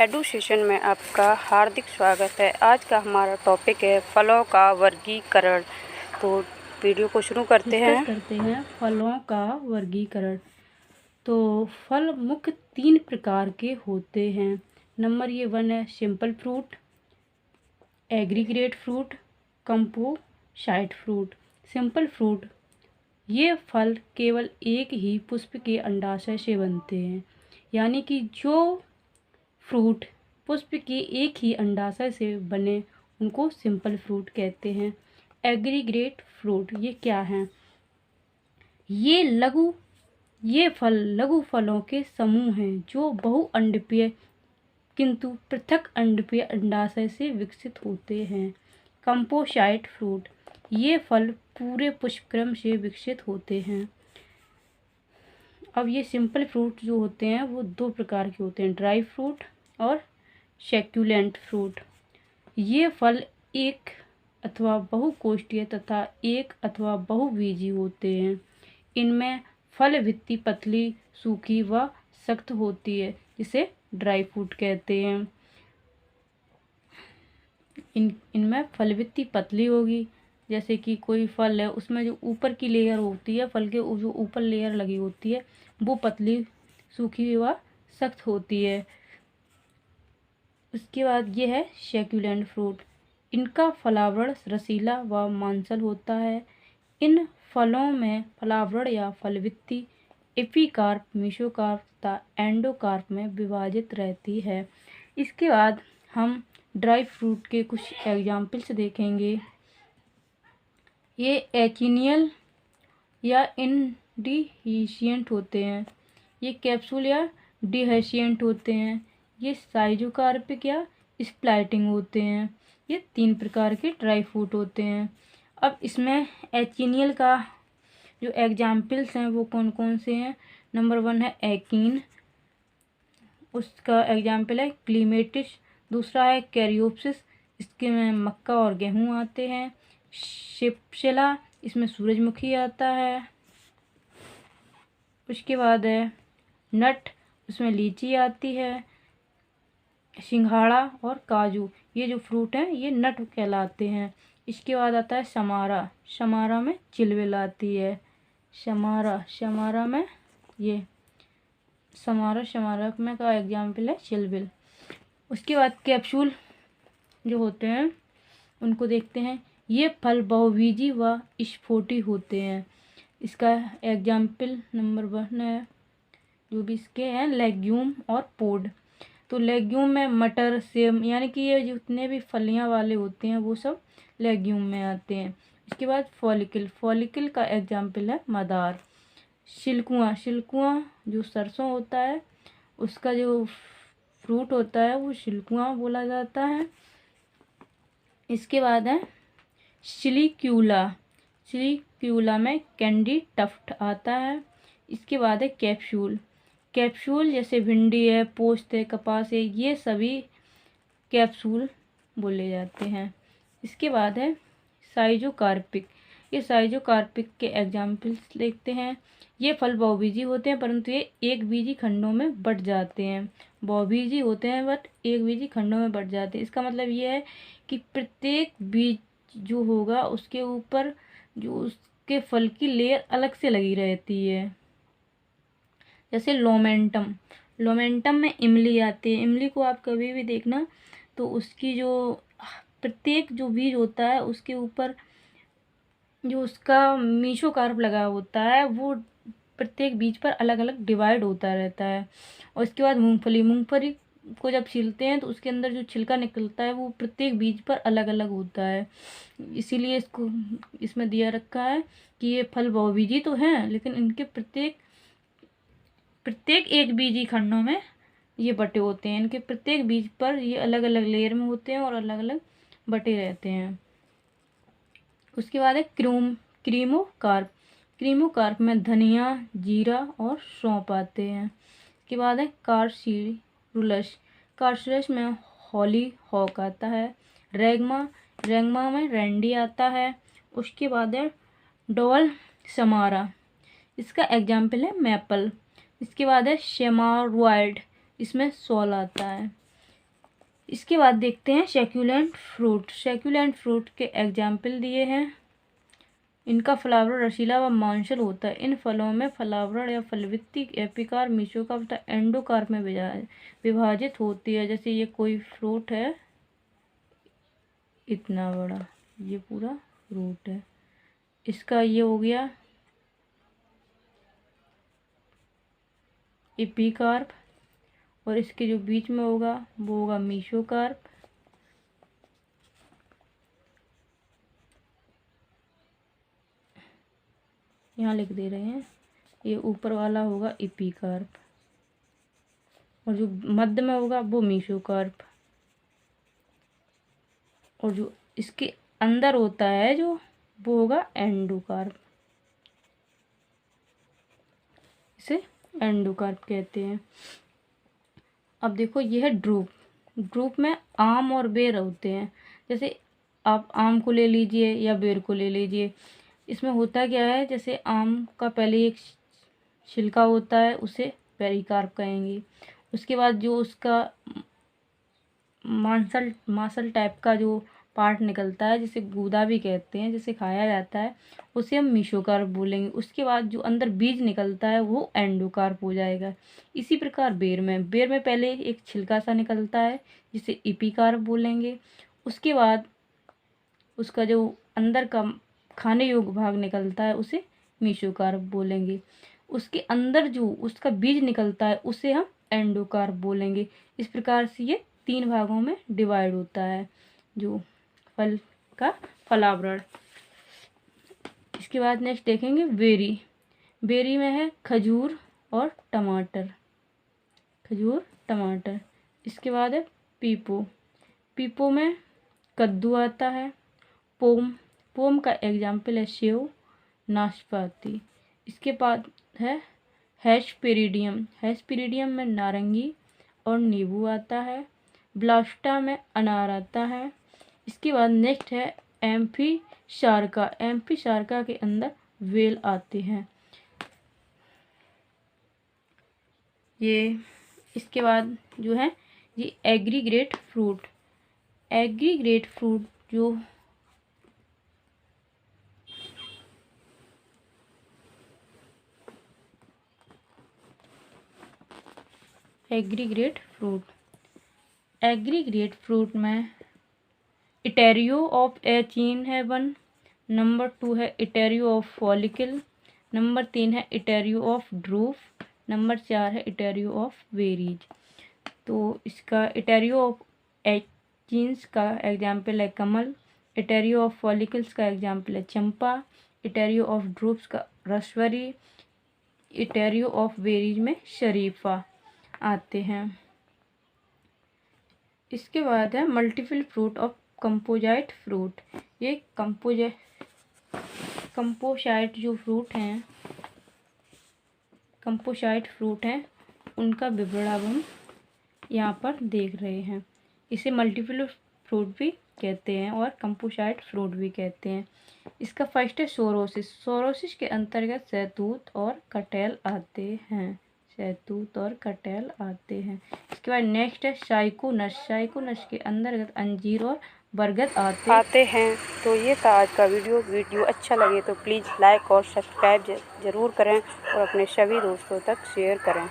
Edu session में आपका हार्दिक स्वागत है। आज का हमारा टॉपिक है फलों का वर्गीकरण। तो वीडियो को शुरू करते हैं। फलों का वर्गीकरण। तो फल मुख्य 3 प्रकार के होते हैं। नंबर 1 है simple fruit, aggregate fruit, composite fruit. Simple fruit, ये फल केवल एक ही पुष्प के अंडाशय से बनते हैं, यानी कि जो फ्रूट पुष्प के एक ही अंडाशय से बने उनको सिंपल फ्रूट कहते हैं। एग्रीगेट फ्रूट ये क्या हैं? ये फल लघु फलों के समूह हैं जो बहुअंडीय किंतु पृथक अंडीय अंडाशय से विकसित होते हैं। कंपोसाइट फ्रूट, ये फल पूरे पुष्पक्रम से विकसित होते हैं। अब ये सिंपल फ्रूट जो होते हैं वो 2 प्रकार के होते हैं, ड्राई फ्रूट और सक्यूलेंट फ्रूट। ये फल एक अथवा बहुकोष्ठीय तथा एक अथवा बहुबीजी होते हैं। इनमें फल भित्ति पतली, सूखी व सख्त होती है, जिसे ड्राई फ्रूट कहते हैं। इनमें फल भित्ति पतली होगी, जैसे कि कोई फल है उसमें जो ऊपर की लेयर होती है, फल के जो ऊपर लेयर लगी होती है वो पतली, सूखी व सख्त होती है। उसके बाद ये है सक्यूलेंट फ्रूट। इनका फलावरण रसीला व मांसल होता है। इन फलों में फलावरण या फलभित्ति एपिकार्प, मेसोकार्प तथा एंडोकार्प में विभाजित रहती है। इसके बाद हम ड्राई फ्रूट के कुछ एग्जाम्पल्स देखेंगे। ये एचिनियल या इंडिहिशियंट होते हैं। ये कैप्सूल या डिहेशियंट होते हैं। ये साइजोकार्पिक या स्प्लाइटिंग होते हैं। ये 3 प्रकार के ड्राई फ्रूट होते हैं। अब इसमें एचिनियल का जो एग्जाम्पल्स हैं वो कौन कौन से हैं? नंबर 1 है एकीन, उसका एग्जाम्पल है क्लीमेटिस। दूसरा है कैरियोप्सिस, इसके में मक्का और गेहूँ आते हैं। शिप्सिला, इसमें सूरजमुखी आता है। उसके बाद है नट, उसमें लीची आती है। सिंघाड़ा और काजू, ये जो फ्रूट हैं ये नट कहलाते हैं। इसके बाद आता है समारा, समारा में चिलबिल आती है। समारा में ये समारा में का एग्जाम्पल है चिलबिल। उसके बाद कैप्सूल जो होते हैं उनको देखते हैं। ये फल बहुबीजी व स्फोटी होते हैं। इसका एग्जाम्पल नंबर 1 है, जो भी इसके हैं लेग्यूम और पोड। तो लेग्यूम में मटर, सेम, यानी कि ये जितने भी फलियां वाले होते हैं वो सब लेग्यूम में आते हैं। इसके बाद फॉलिकल का एग्जाम्पल है मदार। शिलकुआ जो सरसों होता है उसका जो फ्रूट होता है वो शिलकुआ बोला जाता है। इसके बाद है सिलिक्यूला में कैंडी टफ्ट आता है। इसके बाद है कैप्सूल जैसे भिंडी है, पोस्त है, कपास है, ये सभी कैप्सूल बोले जाते हैं। इसके बाद है साइजोकार्पिक। ये साइजोकार्पिक के एग्जाम्पल्स देखते हैं। ये फल बहुबीजी होते हैं परंतु ये एक बीजी खंडों में बट जाते हैं। बहुबीजी होते हैं बट एक बीजी खंडों में बट जाते हैं। इसका मतलब ये है कि प्रत्येक बीज जो होगा उसके ऊपर जो उसके फल की लेयर अलग से लगी रहती है। जैसे लोमेंटम में इमली आती है। इमली को आप कभी भी देखना तो उसकी जो प्रत्येक जो बीज होता है उसके ऊपर जो उसका मेसोकार्प लगा होता है वो प्रत्येक बीज पर अलग अलग डिवाइड होता रहता है। और इसके बाद मूंगफली को जब छीलते हैं तो उसके अंदर जो छिलका निकलता है वो प्रत्येक बीज पर अलग अलग होता है। इसीलिए इसको इसमें दिया रखा है कि ये फल बहुबीजी तो हैं लेकिन इनके प्रत्येक एक बीजी खंडों में ये बटे होते हैं। इनके प्रत्येक बीज पर ये अलग अलग लेयर में होते हैं और अलग अलग बटे रहते हैं। उसके बाद है क्रीमोकार्प में धनिया, जीरा और सौंफ आते हैं। उसके बाद है कार्सुलस में हॉलीहॉक आता है। रेगमा में रैंडी आता है। उसके बाद है डोल समारा, इसका एग्जाम्पल है मैपल। इसके बाद है शेमारवाइड, इसमें सॉल आता है। इसके बाद देखते हैं सैक्यूलेंट फ्रूट। सैक्यूलेंट फ्रूट के एग्जाम्पल दिए हैं। इनका फलावरण रसीला व मांसल होता है। इन फलों में फलावरण या फलवृत्ति एपिकार, मेसोकार्प तथा एंडोकार्प में विभाजित होती है। जैसे ये कोई फ्रूट है इतना बड़ा, ये पूरा फ्रूट है, इसका ये हो गया एपिकार्प, और इसके जो बीच में होगा वो होगा मेसोकार्प। यहाँ लिख दे रहे हैं, ये ऊपर वाला होगा एपिकार्प, और जो मध्य में होगा वो मेसोकार्प, और जो इसके अंदर होता है जो वो होगा एंडोकार्प। इसे एंडोकार्प कहते हैं। अब देखो ये है ड्रूप। ड्रूप में आम और बेर होते हैं। जैसे आप आम को ले लीजिए या बेर को ले लीजिए, इसमें होता क्या है, जैसे आम का पहले एक छिलका होता है उसे पेरिकार्प कहेंगे। उसके बाद जो उसका मांसल टाइप का जो पार्ट निकलता है, जिसे गूदा भी कहते हैं, जिसे खाया जाता है, उसे हम मेसोकार्प बोलेंगे। उसके बाद जो अंदर बीज निकलता है वो एंडोकार्प हो जाएगा। इसी प्रकार बेर में पहले एक छिलका सा निकलता है जिसे एपिकार्प बोलेंगे। उसके बाद उसका जो अंदर का खाने योग्य भाग निकलता है उसे मेसोकार्प बोलेंगे। उसके अंदर जो उसका बीज निकलता है उसे हम एंडोकार्प बोलेंगे। इस प्रकार से ये 3 भागों में डिवाइड होता है जो फल का फलावरण। इसके बाद नेक्स्ट देखेंगे बेरी। बेरी में है खजूर और टमाटर, खजूर टमाटर। इसके बाद है पीपो। पीपो में कद्दू आता है। पोम का एग्जाम्पल है सेव, नाशपाती। इसके बाद है हेस्पेरिडियम। हेस्पेरिडियम में नारंगी और नींबू आता है। ब्लास्टा में अनार आता है। इसके बाद नेक्स्ट है एम्फीसार्का। एम्फीसार्का के अंदर वेल आते हैं। ये इसके बाद जो है ये एग्रीगेट फ्रूट। एग्रीगेट फ्रूट जो एग्रीगेट फ्रूट में इटेरियो ऑफ ए चीन है 1, नंबर 2 है इटेरियो ऑफ फॉलिकल, नंबर 3 है इटेरियो ऑफ ड्रूफ, नंबर 4 है इटेरियो ऑफ वेरीज। तो इसका इटेरियो ऑफ एचीन्स का एग्जाम्पल है कमल, इटेरियो ऑफ फॉलिकल्स का एग्जाम्पल है चंपा, इटेरियो ऑफ ड्रूफ्स का रसवरी, इटेरियो ऑफ वेरीज में शरीफा आते हैं। इसके बाद है multiple fruit of composite fruit. ये कंपोसाइट जो कंपोसाइट फ्रूट हैं उनका विवरण अब हम यहाँ पर देख रहे हैं। इसे मल्टीपल फ्रूट भी कहते हैं और कंपोसाइट फ्रूट भी कहते हैं। इसका फर्स्ट है सोरोसिस। सोरोसिस के अंतर्गत शहतूत और कटहल आते हैं। इसके बाद नेक्स्ट है साइकोनस। साइकोनस के अंतर्गत अंजीर और बरगद आते हैं। तो ये था आज का वीडियो अच्छा लगे तो प्लीज़ लाइक और सब्सक्राइब ज़रूर करें और अपने सभी दोस्तों तक शेयर करें।